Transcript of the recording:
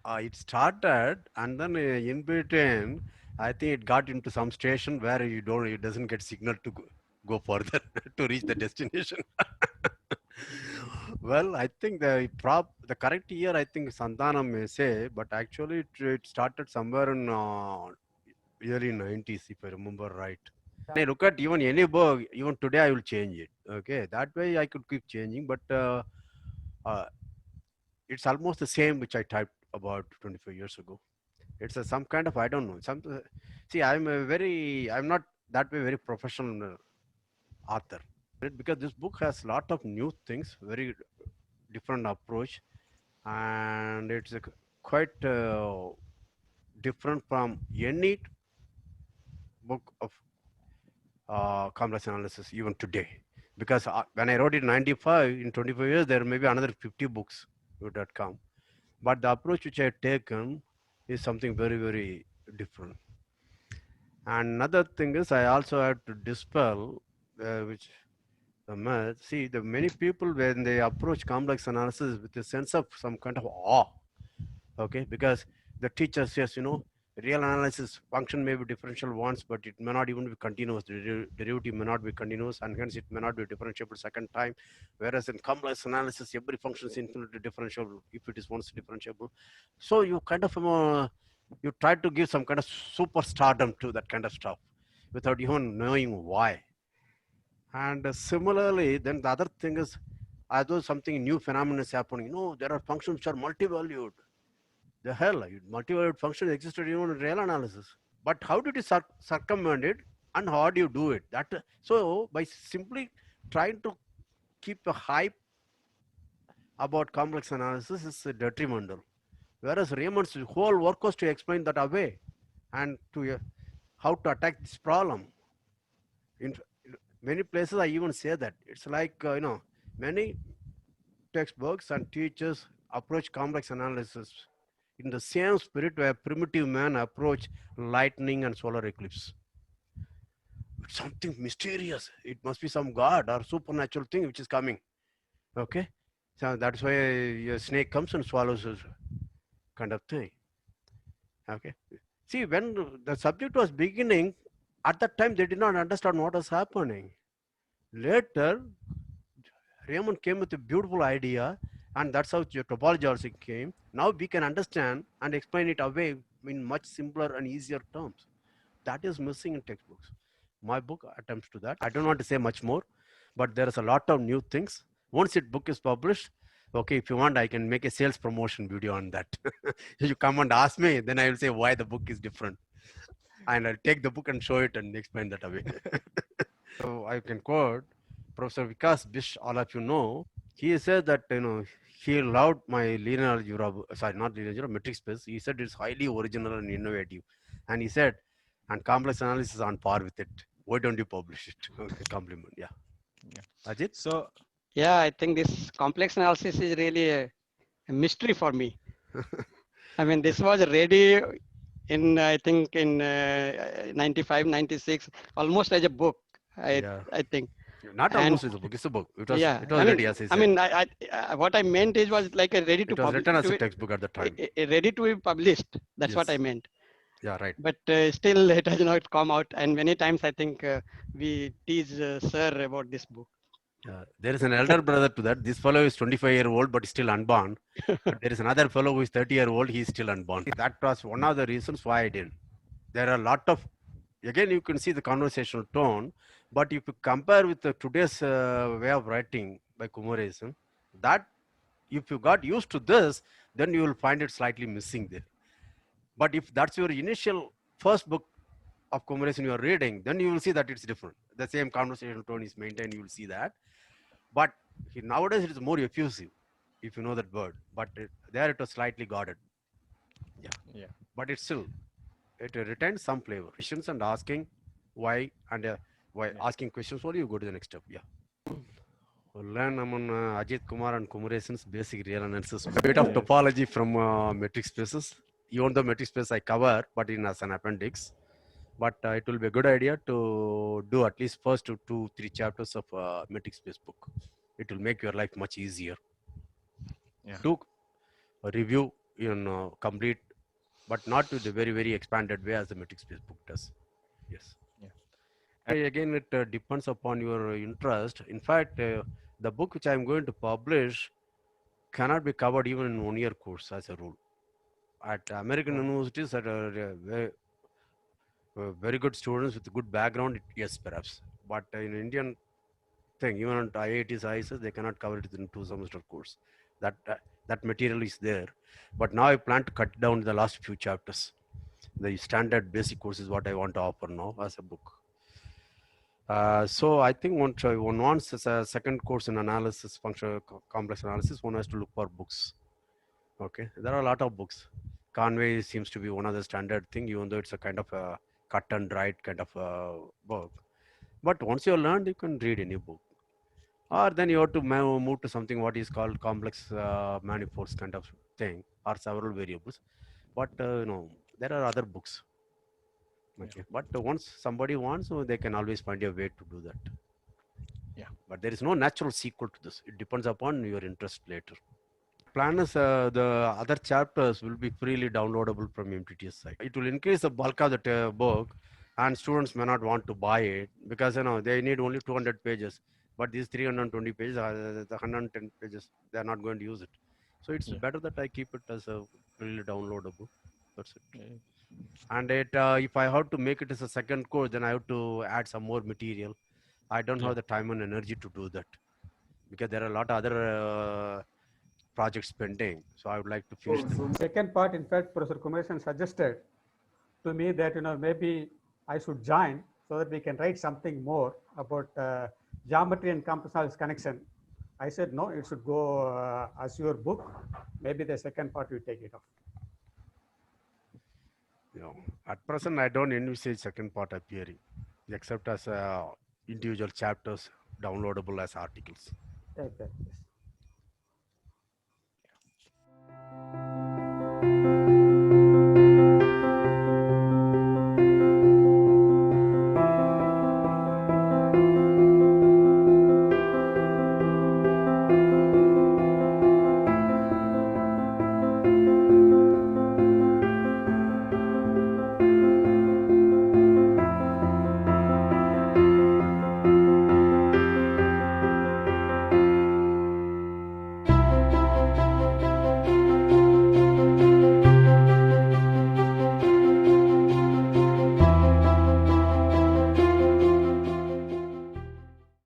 It started, and then in between, I think it got into some station where it doesn't get signal to go further to reach the destination. Well, I think the correct year, I think Santanam may say, but actually it started somewhere in early 90s, if I remember right. When I look at even any book, even today I will change it. Okay, that way I could keep changing, but uh, it's almost the same which I typed about 25 years ago. It's some kind of, I don't know. See, I'm not that way very professional author. Because this book has a lot of new things, very different approach, and it's quite different from any book of complex analysis even today. Because when I wrote it in 95, in 25 years, there may be another 50 books would have come. But the approach which I had taken is something very, very different. And another thing is, I also had to dispel which the myth. See, the many people when they approach complex analysis with a sense of some kind of awe, okay, because the teacher says, real analysis function may be differential once, but it may not even be continuous. The derivative may not be continuous, and hence it may not be differentiable second time. Whereas in complex analysis, every function is infinitely differentiable if it is once differentiable. So you kind of you try to give some kind of super stardom to that kind of stuff without even knowing why. And similarly, then the other thing is, although something new phenomenon is happening, there are functions which are multi-valued. The hell, multi-valued functions existed even in real analysis. But how did you circumvent it, and how do you do it? So by simply trying to keep a hype about complex analysis is detrimental. Whereas Raymond's whole work was to explain that away and to how to attack this problem. In many places, I even say that it's like many textbooks and teachers approach complex analysis in the same spirit where primitive man approach lightning and solar eclipse. It's something mysterious. It must be some god or supernatural thing which is coming. Okay, so that's why a snake comes and swallows us, kind of thing. Okay, see, when the subject was beginning, at that time they did not understand what was happening. Later, Raymond came with a beautiful idea, and that's how your topology also came. Now we can understand and explain it away in much simpler and easier terms. That is missing in textbooks. My book attempts to that. I don't want to say much more, but there is a lot of new things. Once it book is published, okay, if you want, I can make a sales promotion video on that. You come and ask me, then I will say why the book is different, and I'll take the book and show it and explain that away. So I can quote Professor Vikas Bish, all of you know. He said that he loved my linear algebra, sorry, not linear algebra, metric space. He said it's highly original and innovative, and he said, and complex analysis on par with it. Why don't you publish it? Okay, compliment. Yeah, Yeah. Ajit. So Yeah, I think this complex analysis is really a mystery for me. I mean, this was ready in, I think, in 95, 96, almost as a book, Yeah, I think. not And almost as a book. It's a book. It was yeah, it was ready, as I I said. mean, what I meant is was like a ready to It was publish, written as a textbook at the time. ready to be published. That's what I Yes. meant. Yeah. Right. But still, it has not come out. And many times, I think we tease Sir about this book. There is an elder brother to that. This fellow is 25-year-old but still unborn. But there is another fellow who is 30-year-old. He is still unborn. That was one of the reasons why I didn't. There are a lot of, again, you can see the conversational tone. But if you compare with today's way of writing by Kumaresan, that if you got used to this, then you will find it slightly missing there. But if that's your initial first book of Kumaresan you are reading, then you will see that it's different. The same conversational tone is maintained. You will see that. But nowadays it is more effusive, if you know that word. But there it was slightly guarded. Yeah. yeah. But it's still, it retains some flavor. Questions and asking why, and why Yeah. asking questions only, you go to the next step. Yeah. We'll learn among Ajit Kumar and Kumarasan's basic real analysis. A bit of Yes. topology from metric spaces. Even the metric space I cover, but in as an appendix. But it will be a good idea to do at least first 2, 3 chapters of metric space book. It will make your life much easier Yeah. to review complete, but not with the very, very expanded way as the metric space book does. Yes. Yeah. Again, it depends upon your interest. In fact, the book which I'm going to publish cannot be covered even in 1 year course as a rule. At American universities, at very good students with good background, yes, perhaps. But in Indian thing, even at IITs, IISs, they cannot cover it in 2 semester course. That that material is there. But now I plan to cut down the last few chapters. The standard basic course is what I want to offer now as a book. So I think one wants a second course in analysis, functional complex analysis, one has to look for books. Okay, there are a lot of books. Conway seems to be one of the standard thing, even though it's a kind of a cut and write kind of a book. But once you learned, you can read any book. Or then you have to move to something what is called complex manifolds kind of thing, or several variables. But there are other books. Okay, but once somebody wants, so they can always find a way to do that. Yeah. But there is no natural sequel to this. It depends upon your interest later. Plan is the other chapters will be freely downloadable from MTTS site. It will increase the bulk of the book, and students may not want to buy it because they need only 200 pages. But these 320 pages, the 110 pages, they are not going to use it. So it's better that I keep it as a freely downloadable. That's it. Yeah. And if I have to make it as a second course, then I have to add some more material. I don't have the time and energy to do that because there are a lot of other projects pending. So I would like to finish them. Second part, in fact, Professor Kumaresan suggested to me that maybe I should join so that we can write something more about geometry and complex analysis connection. I said no, it should go as your book. Maybe the second part we take it off. At present, I don't envisage second part appearing, except as individual chapters downloadable as articles. Take that, yes.